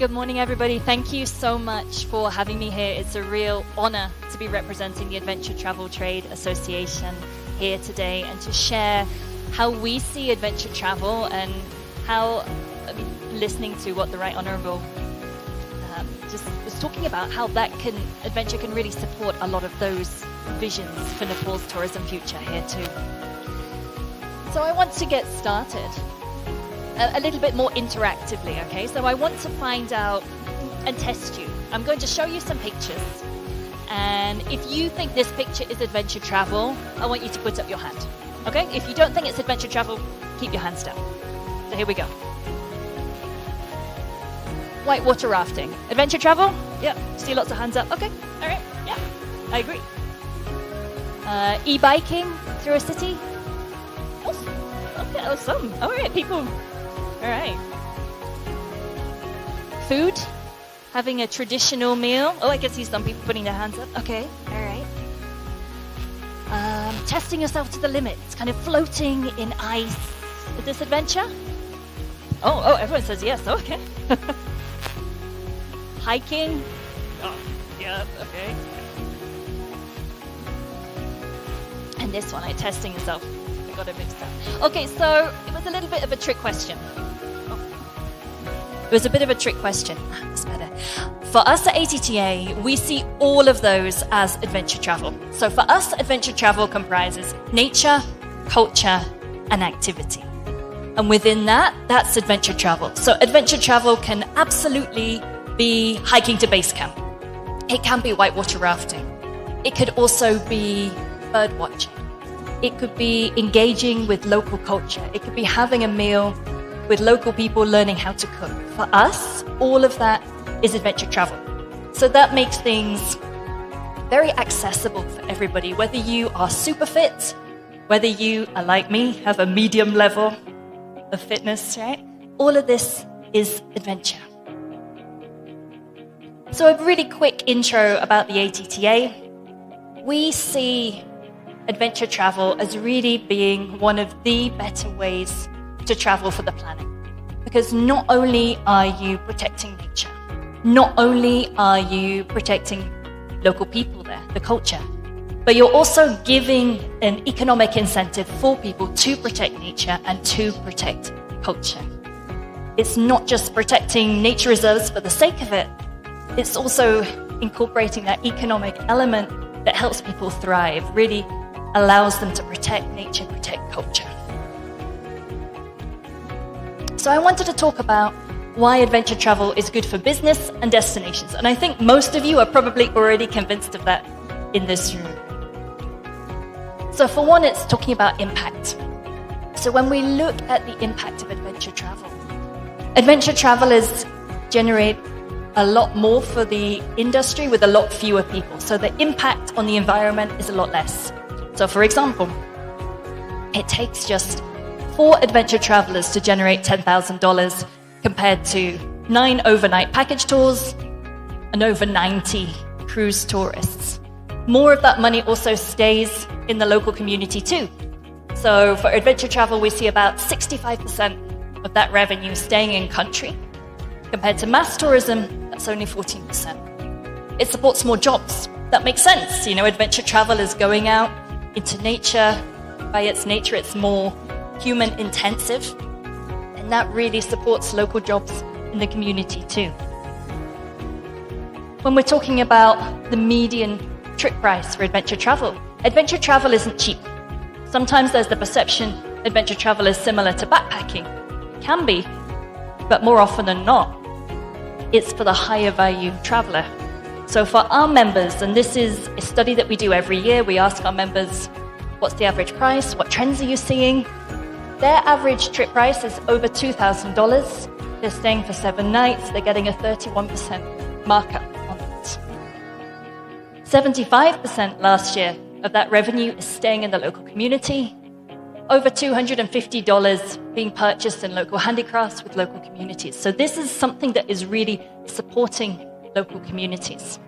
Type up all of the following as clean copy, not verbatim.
Good morning, everybody. Thank you so much for having me here. It's a real honor to be representing the Adventure Travel Trade Association here today and to share how we see adventure travel and how, listening to what the Right Honourable just was talking about, how adventure can really support a lot of those visions for Nepal's tourism future here too. So I want to get started a little bit more interactively, okay? So I want to find out and test you. I'm going to show you some pictures. And if you think this picture is adventure travel, I want you to put up your hand, okay? If you don't think it's adventure travel, keep your hands down. So here we go. Whitewater rafting. Adventure travel? Yeah, see lots of hands up. Okay, all right, yeah, I agree. E-biking through a city? Okay, some. All right, people. All right. Food? Having a traditional meal? Oh, I can see some people putting their hands up. Okay, all right. Testing yourself to the limits, kind of floating in ice. Is this adventure? Oh, everyone says yes. Okay. Hiking? Oh, yeah, okay. And this one, testing yourself. I got it mixed up. Okay, so it was a little bit of a trick question. It was a bit of a trick question. That's better. For us at ATTA, we see all of those as adventure travel. So for us, adventure travel comprises nature, culture, and activity. And within that, that's adventure travel. So adventure travel can absolutely be hiking to base camp. It can be whitewater rafting. It could also be bird watching. It could be engaging with local culture. It could be having a meal with local people, learning how to cook. For us, all of that is adventure travel. So that makes things very accessible for everybody, whether you are super fit, whether you are like me, have a medium level of fitness, right? All of this is adventure. So a really quick intro about the ATTA. We see adventure travel as really being one of the better ways to travel for the planet. Because not only are you protecting nature, not only are you protecting local people there, the culture, but you're also giving an economic incentive for people to protect nature and to protect culture. It's not just protecting nature reserves for the sake of it, it's also incorporating that economic element that helps people thrive, really allows them to protect nature, protect culture. So I wanted to talk about why adventure travel is good for business and destinations. And I think most of you are probably already convinced of that in this room. So for one, it's talking about impact. So when we look at the impact of adventure travelers generate a lot more for the industry with a lot fewer people. So the impact on the environment is a lot less. So for example, it takes just 4 adventure travelers to generate $10,000 compared to 9 overnight package tours and over 90 cruise tourists. More of that money also stays in the local community too. So for adventure travel, we see about 65% of that revenue staying in country. Compared to mass tourism, that's only 14%. It supports more jobs. That makes sense. Adventure travel is going out into nature. By its nature, it's more human intensive. And that really supports local jobs in the community too. When we're talking about the median trip price for adventure travel isn't cheap. Sometimes there's the perception adventure travel is similar to backpacking. It can be, but more often than not, it's for the higher value traveler. So for our members, and this is a study that we do every year, we ask our members, what's the average price? What trends are you seeing? Their average trip price is over $2,000. They're staying for 7 nights. They're getting a 31% markup on it. 75% last year of that revenue is staying in the local community. Over $250 being purchased in local handicrafts with local communities. So this is something that is really supporting local communities.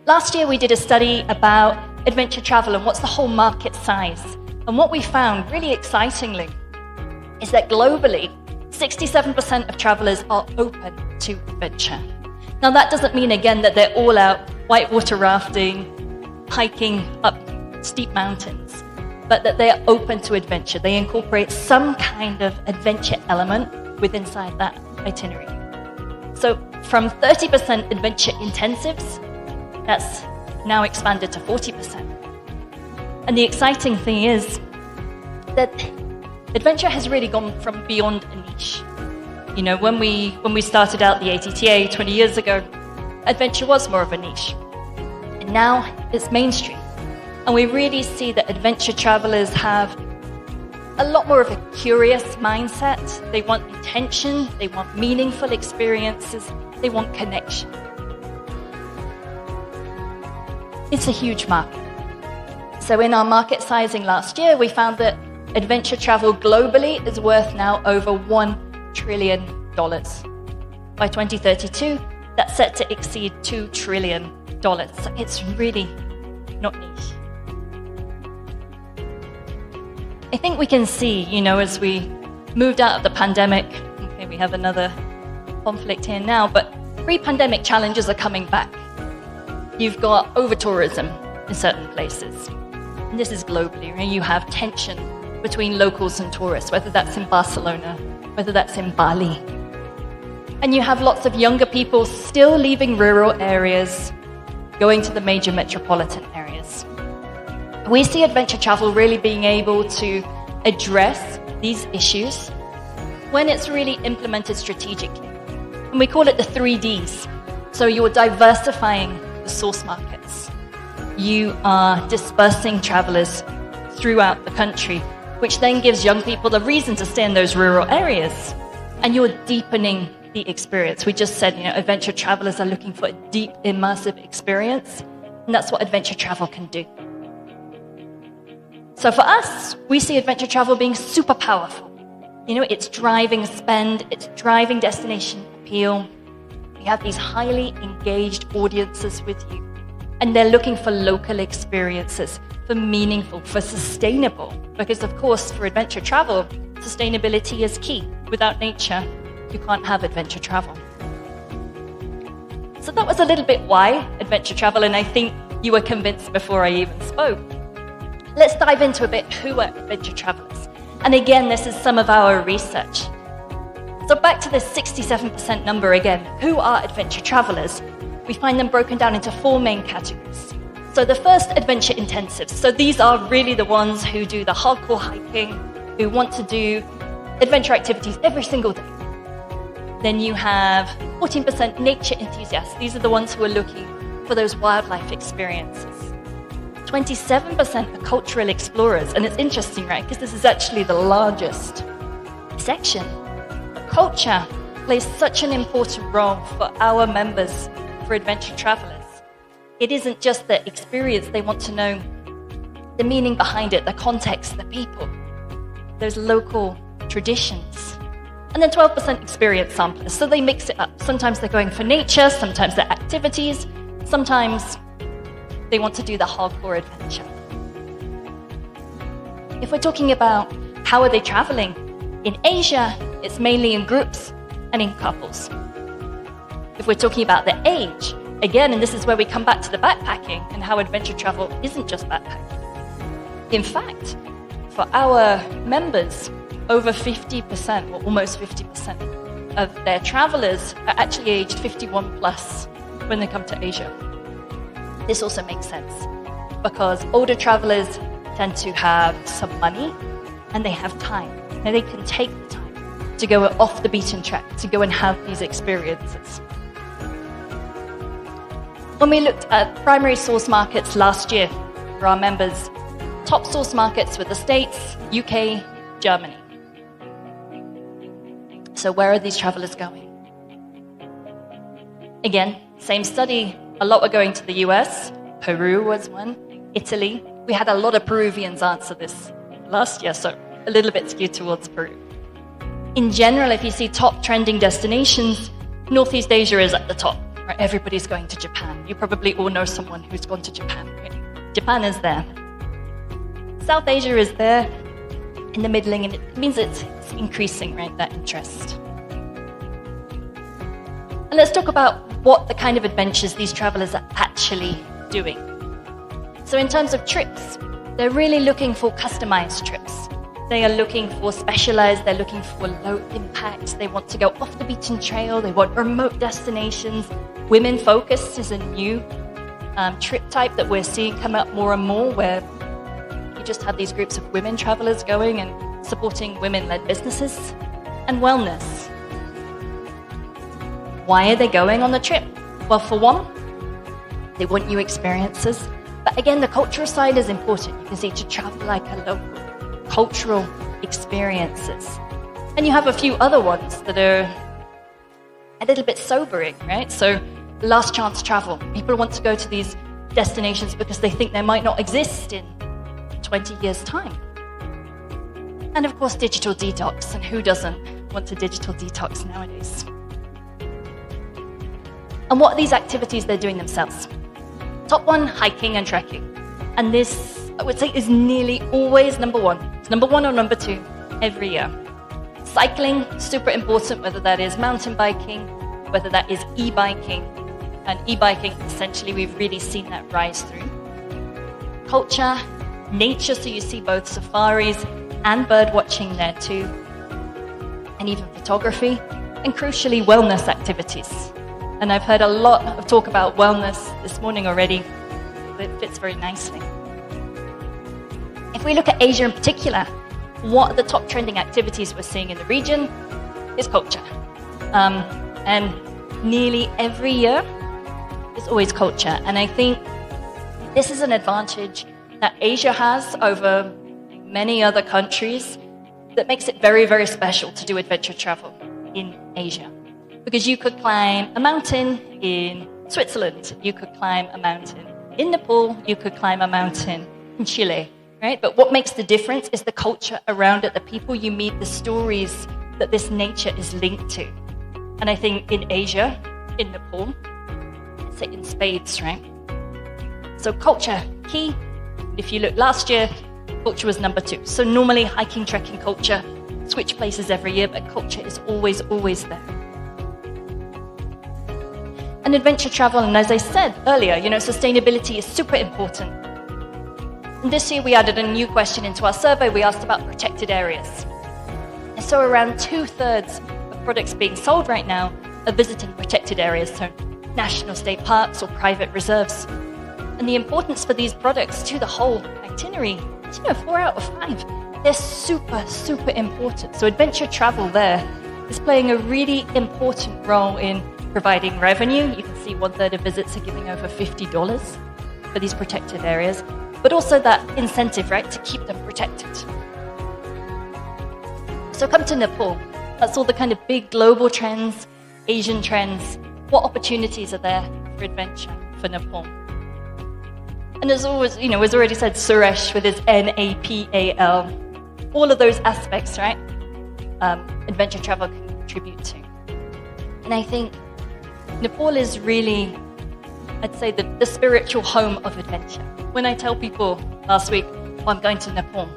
Last year, we did a study about adventure travel and what's the whole market size. And what we found, really excitingly, is that globally, 67% of travelers are open to adventure. Now, that doesn't mean, again, that they're all out whitewater rafting, hiking up steep mountains, but that they are open to adventure. They incorporate some kind of adventure element within inside that itinerary. So from 30% adventure intensives, that's now expanded to 40%. And the exciting thing is that adventure has really gone from beyond a niche. You know, when we started out the ATTA 20 years ago, adventure was more of a niche. And now it's mainstream. And we really see that adventure travelers have a lot more of a curious mindset. They want intention, they want meaningful experiences, they want connection. It's a huge market. So in our market sizing last year, we found that adventure travel globally is worth now over $1 trillion. By 2032, that's set to exceed $2 trillion. So it's really not niche. I think we can see, you know, as we moved out of the pandemic, okay, we have another conflict here now, but pre-pandemic challenges are coming back. You've got over-tourism in certain places. And this is globally, right? You have tension between locals and tourists, whether that's in Barcelona, whether that's in Bali. And you have lots of younger people still leaving rural areas, going to the major metropolitan areas. We see adventure travel really being able to address these issues when it's really implemented strategically. And we call it the 3Ds. So you're diversifying the source markets. You are dispersing travelers throughout the country, which then gives young people the reason to stay in those rural areas. And you're deepening the experience. We just said, you know, adventure travelers are looking for a deep, immersive experience. And that's what adventure travel can do. So for us, we see adventure travel being super powerful. You know, it's driving spend, it's driving destination appeal. You have these highly engaged audiences with you, and they're looking for local experiences, for meaningful, for sustainable. Because of course, for adventure travel, sustainability is key. Without nature, you can't have adventure travel. So that was a little bit why adventure travel, and I think you were convinced before I even spoke. Let's dive into a bit who are adventure travelers. And again, this is some of our research. So back to this 67% number again. Who are adventure travelers? We find them broken down into 4 main categories. So the first, adventure intensives. So these are really the ones who do the hardcore hiking, who want to do adventure activities every single day. Then you have 14% nature enthusiasts. These are the ones who are looking for those wildlife experiences. 27% are cultural explorers. And it's interesting, right? Because this is actually the largest section. Culture plays such an important role for our members, for adventure travelers. It isn't just the experience. They want to know the meaning behind it, the context, the people, those local traditions. And then 12% experience samplers. So they mix it up. Sometimes they're going for nature, sometimes they're activities, sometimes they want to do the hardcore adventure. If we're talking about how are they traveling, in Asia, it's mainly in groups and in couples. If we're talking about the age, again, and this is where we come back to the backpacking and how adventure travel isn't just backpacking. In fact, for our members, over 50%, or almost 50% of their travelers are actually aged 51 plus when they come to Asia. This also makes sense because older travelers tend to have some money and they have time. And they can take the time to go off the beaten track, to go and have these experiences. When we looked at primary source markets last year for our members, top source markets were the States, UK, Germany. So where are these travelers going? Again, same study. A lot were going to the US. Peru was one. Italy. We had a lot of Peruvians answer this last year, so a little bit skewed towards Peru. In general, if you see top trending destinations, Northeast Asia is at the top. Right? Everybody's going to Japan. You probably all know someone who's gone to Japan. Right? Japan is there. South Asia is there. in the middling, and it means it's increasing, right, that interest. And let's talk about what the kind of adventures these travelers are actually doing. So in terms of trips, they're really looking for customized trips. They are looking for specialized, they're looking for low impact, they want to go off the beaten trail, they want remote destinations. Women focused is a new trip type that we're seeing come up more and more, where you just have these groups of women travelers going and supporting women-led businesses. And wellness. Why are they going on the trip? Well, for one, they want new experiences. But again, the cultural side is important. You can see to travel like a local, cultural experiences. And you have a few other ones that are a little bit sobering, right? So last chance travel. People want to go to these destinations because they think they might not exist in 20 years' time. And of course, digital detox. And who doesn't want a digital detox nowadays? And what are these activities they're doing themselves? Top one, hiking and trekking. And this, I would say, is nearly always number one. It's number one or number two every year. Cycling, super important, whether that is mountain biking, whether that is e-biking. And e-biking, essentially, we've really seen that rise through. Culture, nature, so you see both safaris and bird watching there too. And even photography. And crucially, wellness activities. And I've heard a lot of talk about wellness this morning already. It fits very nicely. If we look at Asia in particular, what are the top trending activities we're seeing in the region is culture. And nearly every year, it's always culture. And I think this is an advantage that Asia has over many other countries that makes it very, very special to do adventure travel in Asia. Because you could climb a mountain in Switzerland, you could climb a mountain in Nepal, you could climb a mountain in Chile, right? But what makes the difference is the culture around it, the people you meet, the stories that this nature is linked to. And I think in Asia, in Nepal, it's in spades, right? So culture, key. If you look last year, culture was number 2. So normally hiking, trekking, culture, switch places every year, but culture is always, always there. And adventure travel, and as I said earlier, sustainability is super important. And this year we added a new question into our survey. We asked about protected areas. And so around 2/3 of products being sold right now are visiting protected areas, so national state parks or private reserves. And the importance for these products to the whole itinerary is 4 out of 5. They're super, super important. So adventure travel there is playing a really important role in providing revenue. You can see 1/3 of visits are giving over $50 for these protected areas, but also that incentive, right, to keep them protected. So come to Nepal. That's all the kind of big global trends, Asian trends. What opportunities are there for adventure for Nepal? And as always, as already said, Suresh with his NAPAL, all of those aspects, right, adventure travel can contribute to. And I think Nepal is really, I'd say, the spiritual home of adventure. When I tell people last week, I'm going to Nepal,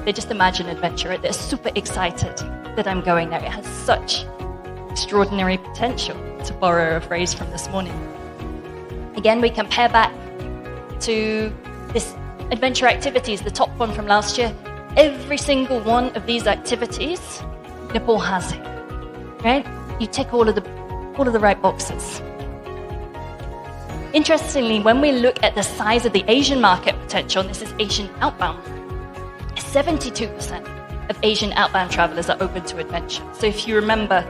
they just imagine adventure. They're super excited that I'm going there. It has such extraordinary potential, to borrow a phrase from this morning. Again, we compare back to this adventure activities, the top one from last year. Every single one of these activities, Nepal has it, right? You tick all of the right boxes. Interestingly, when we look at the size of the Asian market potential, and this is Asian outbound, 72% of Asian outbound travelers are open to adventure. So if you remember,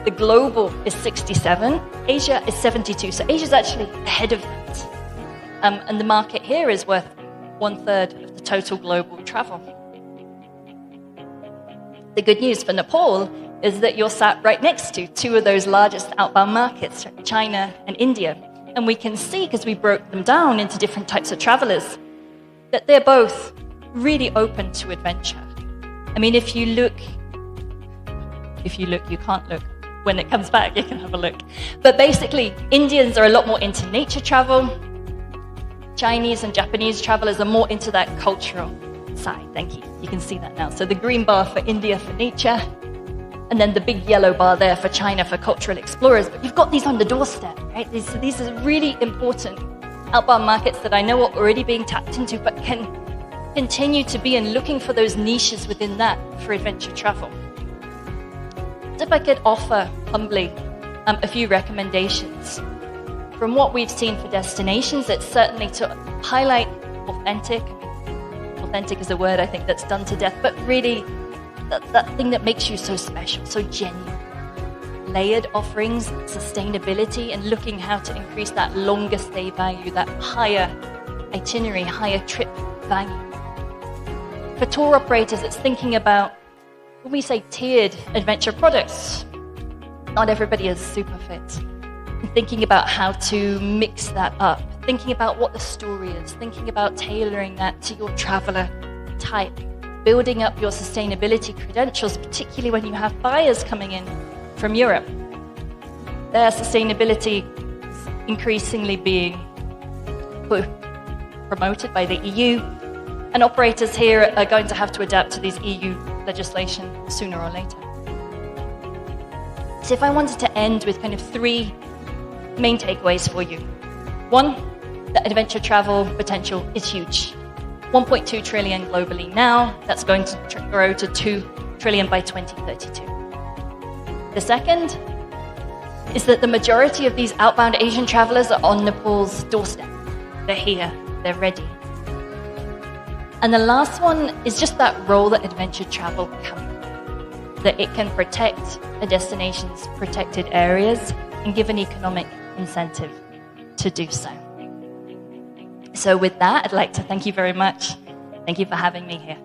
the global is 67, Asia is 72. So Asia's actually ahead of that. And the market here is worth 1/3 of the total global travel. The good news for Nepal is that you're sat right next to 2 of those largest outbound markets, China and India. And we can see, because we broke them down into different types of travelers, that they're both really open to adventure. I mean, if you look, you can't look. When it comes back, you can have a look. But basically, Indians are a lot more into nature travel. Chinese and Japanese travelers are more into that cultural side. Thank you. You can see that now. So the green bar for India for nature, and then the big yellow bar there for China for cultural explorers. But you've got these on the doorstep, right? These are really important outbound markets that I know are already being tapped into, but can continue to be, and looking for those niches within that for adventure travel. So if I could offer humbly a few recommendations. From what we've seen for destinations, it's certainly to highlight authentic. Authentic is a word I think that's done to death, but really that thing that makes you so special, so genuine. Layered offerings, sustainability, and looking how to increase that longer stay value, that higher itinerary, higher trip value. For tour operators, it's thinking about, when we say tiered adventure products, not everybody is super fit. And thinking about how to mix that up, thinking about what the story is, thinking about tailoring that to your traveler type, building up your sustainability credentials, particularly when you have buyers coming in from Europe. Their sustainability is increasingly being promoted by the EU, and operators here are going to have to adapt to these EU legislation sooner or later. So if I wanted to end with kind of 3 main takeaways for you. 1, that adventure travel potential is huge. 1.2 trillion globally now. That's going to grow to 2 trillion by 2032. The second is that the majority of these outbound Asian travelers are on Nepal's doorstep. They're here, they're ready. And the last one is just that role that adventure travel can play, that it can protect a destination's protected areas and give an economic incentive to do so. So with that, I'd like to thank you very much. Thank you for having me here.